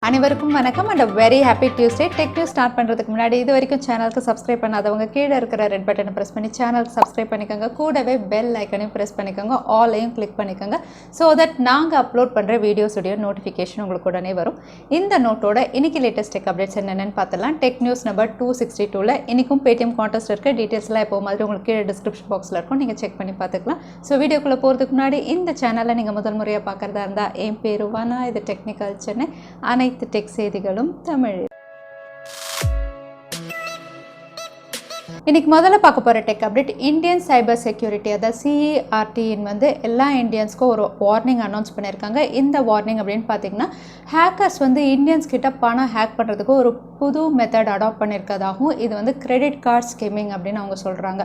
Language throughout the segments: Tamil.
அனைவருக்கும் வணக்கம் and a very happy Tuesday. Tech news start பண்றதுக்கு முன்னாடி இது வரைக்கும் சேனலுக்கு சப்ஸ்கிரைப் பண்ணாதவங்க கீழ இருக்கிற ரெட் பட்டனை பிரஸ் பண்ணி சேனலுக்கு சப்ஸ்கிரைப் பண்ணிக்கங்க. கூடவே பெல் ஐகானையும் பிரஸ் பண்ணிக்கங்க. ஆல்-ஐயும் கிளிக் பண்ணிக்கங்க. so that நாங்க அப்லோட் பண்ற வீடியோஸ் உடைய நோட்டிஃபிகேஷன் உங்களுக்கு உடனே வரும். இந்த நோட்டோட இன்னைக்கு லேட்டஸ்ட் டெக் அப்டேட்ஸ் என்னன்னு பார்த்தலாம். டெக் நியூஸ் நம்பர் 262 ல இன்னைக்கும் Paytm Contest இருக்க டீடைல்ஸ்லாம் எப்போ மாதிரி உங்களுக்கு கீழ டிஸ்கிரிப்ஷன் பாக்ஸ்ல இருக்கும். நீங்க செக் பண்ணி பார்த்துக்கலாம். சோ வீடியோக்குள்ள போறதுக்கு முன்னாடி இந்த சேனலை நீங்க முதல் முறையா பார்க்கறதா இருந்தா என் பேரு வானா, இது டெக்னிக்கல் சென்னை. அனைத்து டெக் செய்திகளும் தமிழ். இன்னைக்கு முதல்ல பார்க்க போகிற tech update Indian cyber security, அதாவது CERT வந்து எல்லா இந்தியன்ஸ்க்கும் ஒரு வார்னிங் அனௌன்ஸ் பண்ணியிருக்காங்க. இந்த வார்னிங் அப்படின்னு பார்த்தீங்கன்னா ஹேக்கர்ஸ் வந்து இந்தியன்ஸ் கிட்ட பணம் ஹேக் பண்ணுறதுக்கு ஒரு புது மெத்தட் அடாப்ட் பண்ணியிருக்கதாகவும் இது வந்து கிரெடிட் கார்டு ஸ்கிம்மிங் அப்படின்னு அவங்க சொல்கிறாங்க.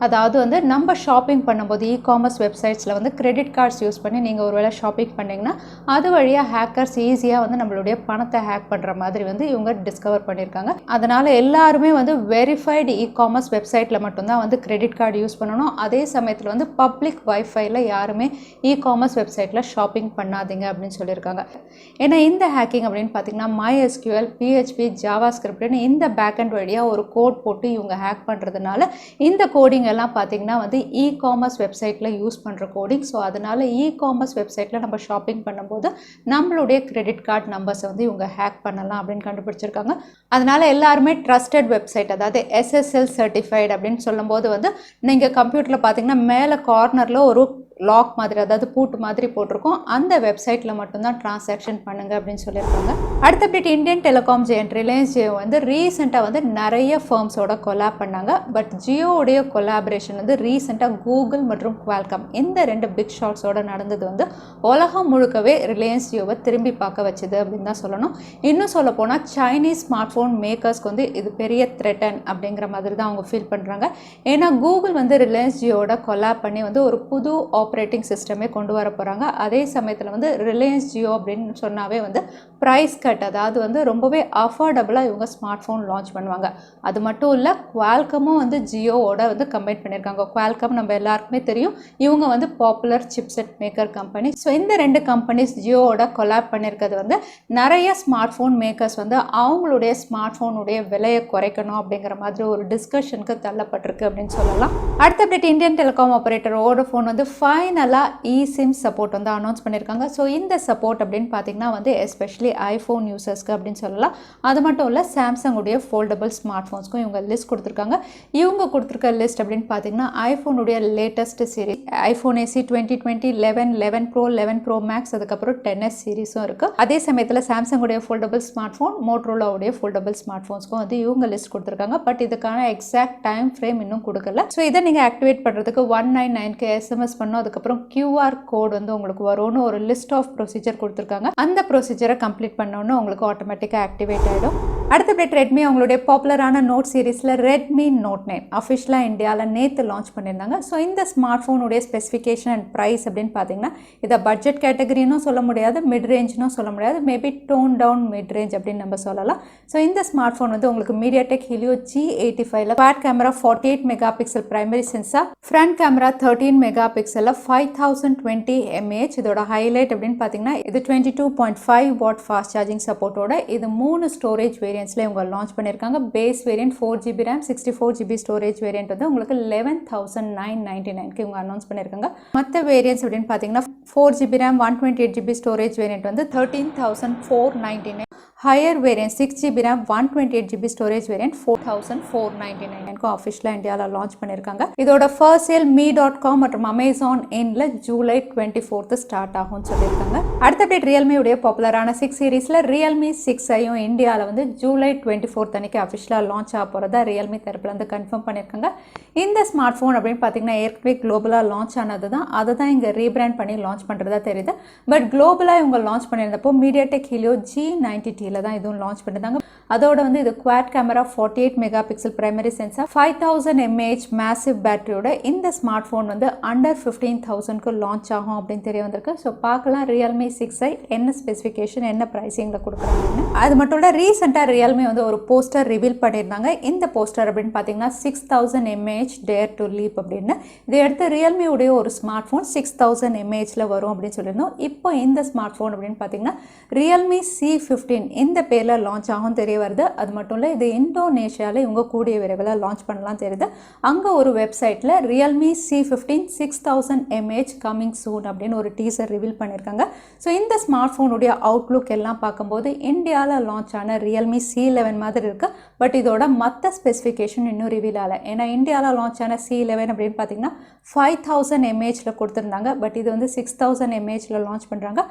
அதாவது வந்து நம்ம ஷாப்பிங் பண்ணும்போது இ-காமர்ஸ் வெப்சைட்ஸில் வந்து கிரெடிட் கார்ட்ஸ் யூஸ் பண்ணி நீங்கள் ஒரு வேளை ஷாப்பிங் பண்ணிங்கன்னா அது வழியாக ஹேக்கர்ஸ் ஈஸியாக வந்து நம்மளுடைய பணத்தை ஹேக் பண்ணுற மாதிரி வந்து இவங்க டிஸ்கவர் பண்ணியிருக்காங்க. அதனால் எல்லாருமே வந்து வெரிஃபைடு இ-காமர்ஸ் வெப்சைட்டில் மட்டும்தான் வந்து கிரெடிட் கார்டு யூஸ் பண்ணணும். அதே சமயத்தில் வந்து பப்ளிக் வைஃபைல யாருமே இ-காமர்ஸ் வெப்சைட்டில் ஷாப்பிங் பண்ணாதீங்க அப்படின்னு சொல்லியிருக்காங்க. ஏன்னா இந்த ஹேக்கிங் அப்படின்னு பார்த்தீங்கன்னா MySQL, PHP, JavaScriptனு இந்த பேக்அண்ட் வழியாக ஒரு கோட் போட்டு இவங்க ஹேக் பண்ணுறதுனால இந்த கோடிங் எல்லாம் பார்த்தீங்கன்னா வந்து இ-காமர்ஸ் வெப்சைட்டில் யூஸ் பண்ணுற கோடிங். ஸோ அதனால் இ-காமர்ஸ் வெப்சைட்டில் நம்ம ஷாப்பிங் பண்ணும்போது நம்மளுடைய கிரெடிட் கார்டு நம்பர்ஸை வந்து இவங்க ஹேக் பண்ணலாம் அப்படின்னு கண்டுபிடிச்சிருக்காங்க. அதனால் எல்லாருமே ட்ரஸ்டட் வெப்சைட், அதாவது SSL சர்டிஃபைடு அப்படின்னு சொல்லும்போது வந்து நீங்கள் கம்ப்யூட்டரில் பார்த்தீங்கன்னா மேலே கார்னரில் ஒரு லாக் மாதிரி, அதாவது பூட்டு மாதிரி போட்டிருக்கோம். அந்த வெப்சைட்டில் மட்டும்தான் டிரான்சாக்ஷன் பண்ணுங்க அப்படின்னு சொல்லியிருக்காங்க. அடுத்த update Indian telecom giant Reliance Jio வந்து ரீசெண்டாக வந்து நிறைய ஃபர்ம்ஸோட கொலாப் பண்ணாங்க. பட் ஜியோவுடைய கொலாபரேஷன் வந்து ரீசெண்டாக கூகுள் மற்றும் குவால்காம் இந்த ரெண்டு பிக் ஷாட்ஸோட நடந்தது வந்து உலகம் முழுக்கவே ரிலையன்ஸ் ஜியோவை திரும்பி பார்க்க வச்சுது அப்படின்னு தான் சொல்லணும். இன்னும் சொல்ல போனால் சைனீஸ் ஸ்மார்ட் ஃபோன் மேக்கர்ஸ்க்கு வந்து இது பெரிய த்ரெட்டன் அப்படிங்கிற மாதிரி தான் அவங்க ஃபீல் பண்ணுறாங்க. ஏன்னா கூகுள் வந்து ரிலையன்ஸ் ஜியோட கொலாப் பண்ணி வந்து ஒரு புது ஆப்ரேட்டிங் சிஸ்டமே கொண்டு வர போகிறாங்க. அதே சமயத்தில் வந்து ரிலையன்ஸ் ஜியோ அப்படின்னு சொன்னாவே வந்து ப்ரைஸ் கட், அதாவது வந்து ரொம்பவே அஃபோர்டபுளாக இவங்க ஸ்மார்ட் ஃபோன் லான்ச் பண்ணுவாங்க. அது மட்டும் இல்லை, குவால்கமும் வந்து ஜியோவோட வந்து கம்பைன் பண்ணியிருக்காங்க. குவால்கம் நம்ம எல்லாருக்குமே தெரியும், இவங்க வந்து popular chipset maker company. So இந்த ரெண்டு கம்பெனிஸ் ஜியோவோட கொலாப் பண்ணியிருக்கிறது வந்து நிறைய ஸ்மார்ட் ஃபோன் மேக்கர்ஸ் வந்து அவங்களுடைய ஸ்மார்ட் ஃபோனுடைய விலையை குறைக்கணும் அப்படிங்கிற மாதிரி ஒரு டிஸ்கஷனுக்கு தள்ளப்பட்டிருக்கு அப்படின்னு சொல்லலாம். அடுத்த update Indian telecom operator Vodafone வந்து ஃபைனலாக eSIM சப்போர்ட் வந்து அனௌன்ஸ் பண்ணியிருக்காங்க. ஸோ இந்த சப்போர்ட் அப்படின்னு பார்த்தீங்கன்னா வந்து எஸ்பெஷலி ஐஃபோன் யூசர்ஸ்க்கு அப்படின்னு சொல்லலாம். அது மட்டும் இல்லை, சாம்சங்குடைய ஃபோல்டபுள் ஸ்மார்ட் ஃபோன்ஸ்க்கும் இவங்க லிஸ்ட் கொடுத்துருக்காங்க. இவங்க கொடுத்துருக்க லிஸ்ட் அப்படின்னு பார்த்தீங்கன்னா ஐஃபோனுடைய latest series iPhone SE 2020, 11, 11 Pro, 11 Pro Max, அதுக்கப்புறம் 10s சீரிஸும் இருக்குது. அதே சமயத்தில் சாம்சங்குடைய ஃபோல்டபுள் ஸ்மார்ட் ஃபோன், மோட்டோரோலாவுடைய ஃபோல்டபுள் ஸ்மார்ட் ஃபோன்ஸ்க்கும் வந்து இவங்க லிஸ்ட் கொடுத்துருக்காங்க. பட் இதுக்கான எக்ஸாக்ட் டைம் ஃப்ரேம் இன்னும் கொடுக்கல. ஸோ இதை நீங்கள் ஆக்டிவேட் பண்ணுறதுக்கு 199க்கு SMS பண்ணோம். அதுக்கப்புறம் QR கோட் வந்து உங்களுக்கு வரும்னு ஒரு லிஸ்ட் ஆஃப் ப்ரொசீஜர் கொடுத்துருக்காங்க. அந்த ப்ரொசீஜரை கம்ப்ளீட் பண்ணோன்னு உங்களுக்கு ஆட்டோமேட்டிக்காக ஆக்டிவேட் ஆகிடும். அடுத்த அப்டேட் ரெட்மி அவங்களுடைய பாப்புலரான நோட் சீரீஸில் ரெட்மி நோட் 9 அஃபிஷியலாக இந்தியாவில் நேற்று லான்ச் பண்ணியிருந்தாங்க. ஸோ இந்த ஸ்மார்ட் ஃபோனுடைய ஸ்பெசிஃபிகேஷன் அண்ட் ப்ரைஸ் அப்படின்னு பார்த்தீங்கன்னா இதை பட்ஜெட் கேட்டகரினும் சொல்ல முடியாது, மிட் ரேஞ்சுனும் சொல்ல முடியாது, maybe tone down mid range அப்படின்னு நம்ம சொல்லலாம். ஸோ இந்த ஸ்மார்ட் ஃபோன் வந்து உங்களுக்கு MediaTek Helio G85 quad camera 48 mega pixel primary sensor, front camera 13 mega pixel 5020 mAh. இதோட ஹைலைட் அப்படின்னு பார்த்தீங்கன்னா இது 22.5 வாட் ஃபாஸ்ட் சார்ஜிங் சப்போர்ட்டோட இது 3 ஸ்டோரேஜ் வேரியன்ட்ஸில் இவங்க லான்ச் பண்ணியிருக்காங்க. Base variant 4GB RAM, 64GB storage variant வந்து உங்களுக்கு 11,999க்கு இவங்க அனௌன்ஸ் பண்ணியிருக்காங்க. மற்ற வேரியன்ட்ஸ் அப்படின்னு பார்த்தீங்கன்னா 4GB RAM, 128GB storage variant வந்து 13,499. Higher variant 6GB RAM, 128GB storage variant 4,499க்கு ஆஃபிஷியலாக இந்தியாவில் லான்ச் பண்ணியிருக்காங்க. இதோட ஃபர்ஸ்ட் சேல் me.com மற்றும் அமேசான் இன்ல ஜூலை 24th ஸ்டார்ட் ஆகும்னு சொல்லியிருக்காங்க. அடுத்த அப்டேட் ரியல்மியுடைய பாப்புலரான 6 சீரீஸில் Realme 6ஐயும் இந்தியாவில் வந்து ஜூலை 24th அன்னைக்கு அஃபிஷியலாக லான்ச் ஆக போகிறதா ரியல்மி தரப்பில் வந்து கன்ஃபார்ம் பண்ணியிருக்காங்க. இந்த ஸ்மார்ட் ஃபோன் அப்படின்னு பார்த்தீங்கன்னா ஏற்கனவே குளோபலாக லான்ச் ஆனது தான், அதை தான் இங்கே ரீபிராண்ட் பண்ணி லான்ச் பண்ணுறதா தெரியுது. பட் குளோபலாக இவங்க லான்ச் பண்ணியிருந்தப்போ MediaTek Helio G90T தான் இதுவும் லான்ச் பண்ணியிருந்தாங்க. அதோட வந்து இது quad camera 48 mega pixel primary sensor 5000 mAh massive பேட்டரியோட இந்த ஸ்மார்ட் ஃபோன் வந்து அண்டர் 15,000க்கு லான்ச் ஆகும் அப்படின்னு தெரிய வந்திருக்கு. ஸோ பார்க்கலாம் Realme 6i என்ன ஸ்பெசிஃபிகேஷன் என்ன ப்ரைஸிங்கில் கொடுக்குறாங்கன்னு. அது மட்டும் இல்லை ரீசெண்டாக Realme வந்து ஒரு போஸ்டர் ரிவீல் பண்ணியிருந்தாங்க. இந்த போஸ்டர் அப்படின்னு பார்த்தீங்கன்னா 6000 mAh டேர் டு லீப் அப்படின்னு. இதை அடுத்து Realme உடைய ஒரு ஸ்மார்ட் ஃபோன் 6000 mAhல வரும் அப்படின்னு சொல்லியிருந்தோம். இப்போ இந்த ஸ்மார்ட் ஃபோன் அப்படின்னு பார்த்தீங்கன்னா Realme C15 இந்த பேரில் லான்ச் ஆகும் தெரிய வருது. அது மட்டும் இல்லை இது இந்தோனேஷியாவில் இவங்க கூடிய விரைவில் லான்ச் பண்ணலாம் தெரியுது. அங்கே ஒரு வெப்சைட்டில் Realme C15 6000 mAh coming soon அப்படின்னு ஒரு டீசர் ரிவீல் பண்ணியிருக்காங்க. ஸோ இந்த ஸ்மார்ட் ஃபோனுடைய அவுட்லுக் எல்லாம் பார்க்கும்போது இந்தியாவில் லான்ச் ஆன Realme C11 மாதிரி இருக்குது. பட் இதோட மற்ற ஸ்பெசிஃபிகேஷன் இன்னும் ரிவீல் ஆகலை. ஏன்னா இந்தியாவில் லான்ச் ஆன C11 அப்படின்னு பார்த்தீங்கன்னா 5000 mAhல கொடுத்துருந்தாங்க. பட் இது வந்து 6000 mAhல லான்ச் பண்ணுறாங்க.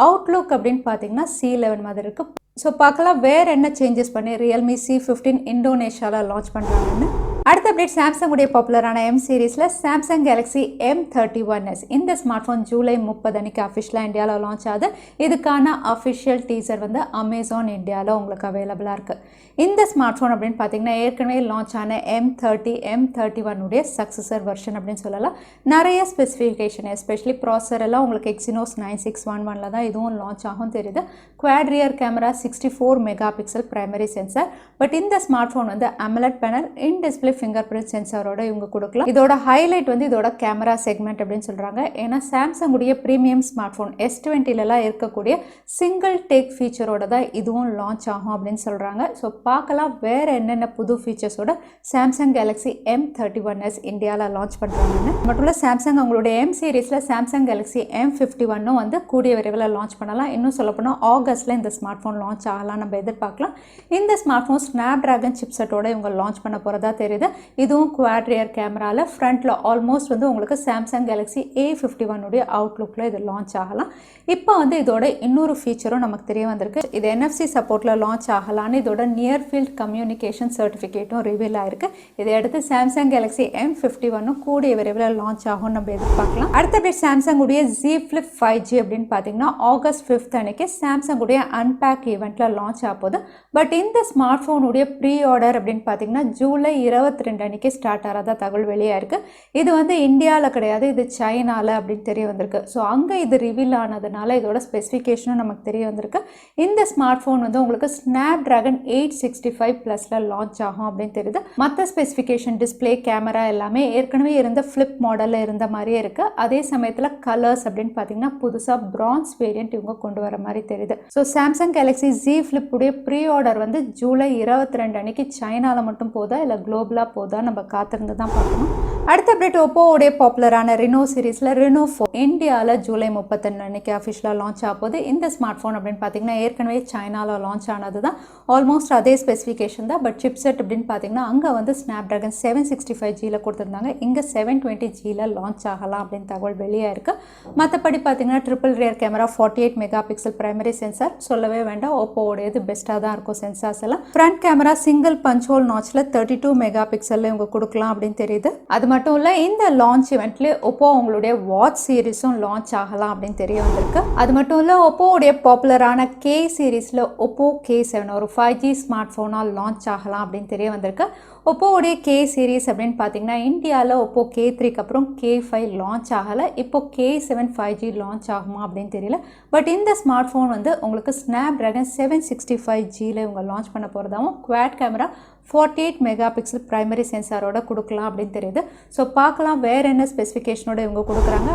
அவுட்லுக் அப்படின்னு பார்த்தீங்கன்னா C11 மாதிரி இருக்குது. ஸோ பார்க்கலாம் வேறு என்ன சேஞ்சஸ் பண்ணி Realme C15 இந்தோனேஷியாவில் லான்ச் பண்ணுறாங்கன்னு. அடுத்த அப்டேட் சாம்சங் உடைய பாப்புலரான M சீரீஸில் சாம்சங் Galaxy M31s இந்த ஸ்மார்ட் ஃபோன் ஜூலை 30 அன்னைக்கு அஃபிஷியலாக இந்தியாவில் லான்ச் ஆகுது. இதுக்கான அஃபிஷியல் டீசர் வந்து அமேசான் இந்தியாவில் உங்களுக்கு அவைலபிளாக இருக்குது. இந்த ஸ்மார்ட் ஃபோன் அப்படின்னு பார்த்தீங்கன்னா ஏற்கனவே லான்ச் ஆன M30 M31 உடைய சக்ஸஸர் வெர்ஷன் அப்படின்னு சொல்லலாம். நிறைய ஸ்பெசிஃபிகேஷன் எஸ்பெஷலி ப்ராசஸர் எல்லாம் உங்களுக்கு Exynos 9611 தான் இதுவும் லான்ச் ஆகும் தெரியுது. Quad rear camera 64 mega pixel primary sensor. But இந்த ஸ்மார்ட் ஃபோன் வந்து AMOLED panel in display finger print சென்சாரோட இவங்க கொடுக்கலாம். இதோட ஹைலைட் வந்து இதோட கேமரா செக்மெண்ட் அப்படின்னு சொல்றாங்க. ஏன்னா சாம்சங் உடைய பிரீமியம் ஸ்மார்ட் ஃபோன் S20லாம் இருக்கக்கூடிய சிங்கிள் டேக் ஃபீச்சரோட தான் இதுவும் லான்ச் ஆகும் அப்படின்னு சொல்றாங்க. ஸோ பார்க்கலாம் வேற என்னென்ன புது ஃபீச்சர்ஸோட சாம்சங் Galaxy M31s இந்தியாவில் லான்ச் பண்றாங்கன்னு. மட்டும் இல்லை சாம்சங் அவங்களுடைய M சீரீஸில் சாம்சங் Galaxy M51 வந்து கூடிய விரைவில் லான்ச் பண்ணலாம். இன்னும் சொல்லப்போனால் ஆகஸ்ட்ல இந்த ஸ்மார்ட் ஃபோன் லான்ச் ஆகலாம் நம்ம எதிர்பார்க்கலாம். இந்த ஸ்மார்ட் ஃபோன் Snapdragon சிப்செட்டோட இவங்க லான்ச் பண்ண போறதா தெரியுது. இதுவும் குவாட் ரியர் கேமரால ஃப்ரண்ட்ல ஆல்மோஸ்ட் வந்து உங்களுக்கு சாம்சங் Galaxy A51 உடைய அவுட்லுக்ல இது லான்ச் ஆகலாம். இப்போ வந்து இதோட இன்னொரு ஃபீச்சரும் நமக்கு தெரிய வந்திருக்கு. இது NFC சப்போர்ட்ல லான்ச் ஆகலான்னு இதோட நியர் ஃபீல்ட் கம்யூனிகேஷன் சர்டிஃபிகேட்டும் ரிவீல் ஆயிருக்கு. இதை அடுத்து சாம்சங் Galaxy M51 கூடிய விரைவில் லான்ச் ஆகும் நம்ம எதிர்பார்க்கலாம். அடுத்த சாம்சங் உடைய Z Flip 5G அப்படின்னு பார்த்தீங்கன்னா ஆகஸ்ட் 5 அன்னைக்கு சாம்சங் உடைய அன்பேக் ஈவெண்ட்ல லான்ச் ஆகுது. பட் இந்த ஸ்மார்ட் ஃபோன் உடைய ப்ரீ ஆர்டர் அப்படின்னு பார்த்தீங்கன்னா ஜூலை 22 அன்னைக்கு ஸ்டார்ட் ஆகிறதா தகவல் வெளியாக இருக்குது. இது வந்து இந்தியாவில் கிடையாது, இது சைனாவில் அப்படின்னு தெரிய வந்திருக்கு. ஸோ அங்கே இது ரிவீல் ஆனதுனால இதோட ஸ்பெசிஃபிகேஷனும் நமக்கு தெரிய வந்திருக்கு. இந்த ஸ்மார்ட் ஃபோன் வந்து உங்களுக்கு Snapdragon 865 ப்ளஸில் லான்ச் ஆகும் அப்படின்னு தெரியுது. மற்ற ஸ்பெசிஃபிகேஷன் டிஸ்பிளே கேமரா எல்லாமே ஏற்கனவே இருந்த ஃப்ளிப் மாடலில் இருந்த மாதிரியே இருக்குது. அதே சமயத்தில் கலர்ஸ் அப்படின்னு பார்த்தீங்கன்னா புதுசாக பிரான்ஸ் வேரியன்ட் இவங்க கொண்டு வர மாதிரி தெரியுது. So Samsung Galaxy Z Flip உடைய ப்ரீ ஆர்டர் வந்து ஜூலை 22 அன்னைக்கு சைனாவில் மட்டும் போதா இல்லை குளோபலாக போதா நம்ம காத்திருந்து தான் பார்க்கணும். அடுத்த அப்டேட் Oppo உடைய பாப்புலரான Reno சீரீஸில் Reno 4 இந்தியாவில் ஜூலை 31 அன்னைக்கு அஃபிஷியலாக லான்ச் ஆகுது. இந்த ஸ்மார்ட் ஃபோன் அப்படின்னு பார்த்தீங்கன்னா ஏற்கனவே சைனாவில் லான்ச் ஆனது தான். ஆல்மோஸ்ட் அதே ஸ்பெசிஃபிகேஷன் தான். பட் சிப்செட் அப்படின்னு பார்த்தீங்கன்னா அங்கே வந்து Snapdragon 765Gல கொடுத்துருந்தாங்க. இங்கே 720Gல லான்ச் ஆகலாம் அப்படின்னு தகவல் வெளியாக இருக்குது. மற்றபடி பார்த்தீங்கன்னா triple rear camera 48 mega pixel primary sensor சொல்லவே வேண்டாம். Oppo உடையது பெஸ்ட்டாக தான் இருக்கும் சென்சார்ஸ் எல்லாம். Front camera single punch hole நாட்சில் 32 மெகா பிக்சல்ல இவங்க கொடுக்கலாம் அப்படின்னு தெரியுது. அது மட்டும் இல்லை இந்த லான்ச் இவெண்ட்ல Oppo உங்களுடைய வாட்ச் சீரிஸும் லான்ச் ஆகலாம் அப்படின்னு தெரிய வந்திருக்கு. அது மட்டும் இல்லை Oppo உடைய பாப்புலரான K சீரீஸில் Oppo K7 ஒரு 5G ஸ்மார்ட் ஃபோனால் லான்ச் ஆகலாம் அப்படின்னு தெரிய வந்திருக்கு. Oppo உடைய K சீரீஸ் அப்படின்னு பார்த்தீங்கன்னா இந்தியாவில் Oppo K3க்கு அப்புறம் K5 லான்ச் ஆகலை. இப்போ K7 5G லான்ச் ஆகுமா அப்படின்னு தெரியல. பட் இந்த ஸ்மார்ட் ஃபோன் வந்து உங்களுக்கு Snapdragon 765Gல இவங்க லான்ச் பண்ண போகிறதாவும் quad camera 48 mega pixel primary சென்சாரோட கொடுக்கலாம் அப்படின்னு தெரியுது. ஸோ பார்க்கலாம் வேறு என்ன ஸ்பெசிஃபிகேஷனோட இவங்க கொடுக்குறாங்க.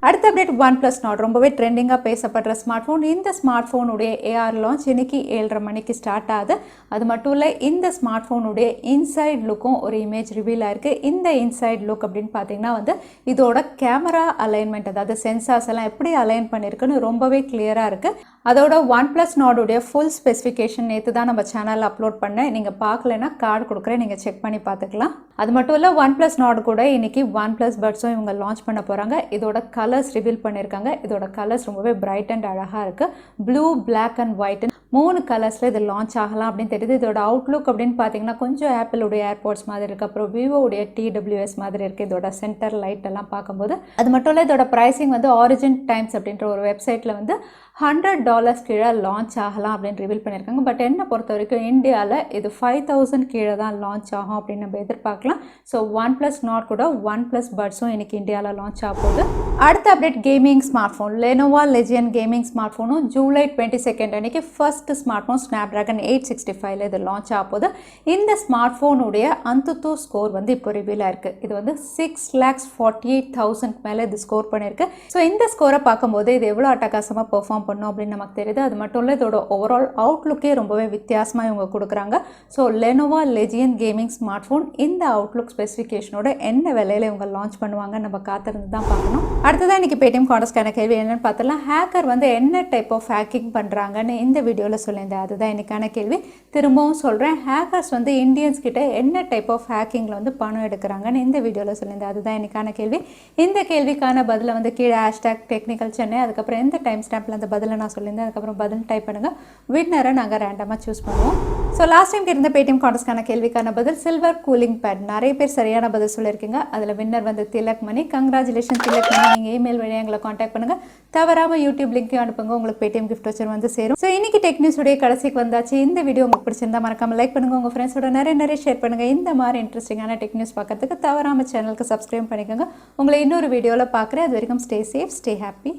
அடுத்த அப்டேட் OnePlus Nord ரொம்பவே ட்ரெண்டிங்காக பேசப்படுற ஸ்மார்ட் ஃபோன். இந்த ஸ்மார்ட் ஃபோனுடைய AR லான்ச் இன்னைக்கு 7:30 மணிக்கு ஸ்டார்ட் ஆகுது. அது மட்டும் இல்லை இந்த ஸ்மார்ட் ஃபோனுடைய இன்சைட் லுக்கும் ஒரு இமேஜ் ரிவீல் ஆயிருக்கு. இந்த இன்சைட் லுக் அப்படின்னு பார்த்தீங்கன்னா வந்து இதோட கேமரா அலைன்மெண்ட் அதாவது சென்சார்ஸ் எல்லாம் எப்படி அலைன் பண்ணியிருக்குன்னு ரொம்பவே கிளியராக இருக்குது. அதோட OnePlus Nord உடைய ஃபுல் ஸ்பெசிஃபிகேஷன் நேற்று தான் நம்ம சேனலில் அப்லோட் பண்ணேன். நீங்கள் பார்க்கலன்னா கார்டு கொடுக்குறேன், நீங்கள் செக் பண்ணி பார்த்துக்கலாம். அது மட்டும் இல்லை OnePlus Nord கூட இன்றைக்கி OnePlus Budsம் இவங்க லான்ச் பண்ண போகிறாங்க. இதோட கலர்ஸ் ரிவீல் பண்ணியிருக்காங்க. இதோட கலர்ஸ் ரொம்பவே பிரைட் அண்ட் அழகாக இருக்குது. ப்ளூ, பிளாக் அண்ட் ஒயிட் 3 கலர்ஸில் இது லான்ச் ஆகலாம் அப்படின்னு தெரியுது. இதோட அவுட்லுக் அப்படின்னு பார்த்தீங்கன்னா கொஞ்சம் ஆப்பிளுடைய ஏர்போர்ட்ஸ் மாதிரி இருக்குது. அப்புறம் விவோடைய TWS மாதிரி இருக்குது. இதோட சென்டர் லைட் எல்லாம் பார்க்கும்போது அது மட்டும் இல்லை இதோட ப்ரைஸிங் வந்து ஆரிஜின் டைம்ஸ் அப்படின்ற ஒரு வெப்சைட்டில் வந்து $100 கீழே லான்ச் ஆகலாம் அப்படின்னு ரிவீல் பண்ணியிருக்காங்க. பட் என்னை பொறுத்த வரைக்கும் இந்தியாவில் இது 5000 கீழே தான் லான்ச் ஆகும் அப்படின்னு நம்ம எதிர்பார்க்கலாம். ஸோ OnePlus Nord கூட OnePlus Budsம் இன்றைக்கி இந்தியாவில் லான்ச் ஆக போகுது. அடுத்த update gaming smart phone Lenovo Legion gaming smart ஃபோனும் ஜூலை 22 அன்றைக்கி ஃபர்ஸ்ட் ஸ்மார்ட் ஃபோன் Snapdragon 865 இது லான்ச் ஆக போகுது. இந்த ஸ்மார்ட் ஃபோனுடைய AnTuTu ஸ்கோர் வந்து இப்போ ரிவீலாக இருக்குது. இது வந்து 6,48,000 மேலே இது ஸ்கோர் பண்ணியிருக்கு. ஸோ இந்த ஸ்கோரை பார்க்கும்போது இது எவ்வளோ அட்டகாசமாக பெர்ஃபார்ம் பண்ணும் அப்படின்னு நமக்கு தெரியுது. அது மட்டும் இல்லை இதோட ஓவரால் அவுட்லுக்கே ரொம்பவே வித்தியாசமாக இவங்க கொடுக்குறாங்க. So Lenovo Legion gaming smart phone இந்த அவுட்லுக் ஸ்பெசிஃபிகேஷனோட என்ன விலையில் இவங்க லான்ச் பண்ணுவாங்க நம்ம காத்திருந்து தான் பார்க்கணும். அடுத்ததான் இன்றைக்கி Paytm Contestக்கான கேள்வி என்னென்னு பார்த்தலாம். ஹேக்கர் வந்து என்ன டைப் ஆஃப் ஹேக்கிங் பண்ணுறாங்கன்னு இந்த வீடியோவில் சொல்லியிருந்தேன். அதுதான் இன்றைக்கான கேள்வி. திரும்பவும் சொல்கிறேன், ஹேக்கர்ஸ் வந்து இந்தியன்ஸ் கிட்ட என்ன டைப் ஆஃப் ஹேக்கிங்கில் வந்து பணம் எடுக்கிறாங்கன்னு இந்த வீடியோவில் சொல்லியிருந்தேன். அதுதான் இன்றைக்கான கேள்வி. இந்த கேள்விக்கான பதிலை வந்து கீழே #technical Chennai அதுக்கப்புறம் எந்த டைம் ஸ்டாம்பில் அந்த பதிலை நான் சொல்லியிருந்தேன் அதுக்கப்புறம் பதில் டைப் பண்ணுங்கள். வின்னரை நாங்கள் ரேண்டமாக சூஸ் பண்ணுவோம். ஸோ லாஸ்ட் டைம் இருந்த Paytm Contestக்கான கேள்விக்கான பதில் சில்வர் கூலிங் பேட். நிறைய பேர் சரியான பதில் சொல்லியிருக்கீங்க. அதில் வின்னர் வந்து திலக்மணி. கங்க்ராச்சுலேஷன் திலக்மணி. நீங்கள் இமெயில் வழியாக எங்களை காண்டாக்ட் பண்ணுங்கள். தவறாமல் யூடியூப் லிங்க்கையும் அனுப்புங்க. உங்களுக்கு Paytm கிஃப்ட் வச்சர் வந்து சேரும். ஸோ இன்றைக்கி டெக் நியூஸுடைய கடைசிக்கு வந்தாச்சு. இந்த வீடியோ உங்களுக்கு பிடிச்சிருந்தா மறக்காமல் லைக் பண்ணுங்கள். உங்கள் ஃப்ரெண்ட்ஸோட நிறைய ஷேர் பண்ணுங்கள். இந்த மாதிரி இன்ட்ரெஸ்டிங்கான டெக் நியூஸ் பார்க்கறதுக்கு தவறாமல் சேனலுக்கு சப்ஸ்கிரைப் பண்ணிக்கோங்க. உங்களை இன்னொரு வீடியோவில் பார்க்குறேன். அது வரைக்கும் ஸ்டே சேஃப், ஸ்டே ஹாப்பி.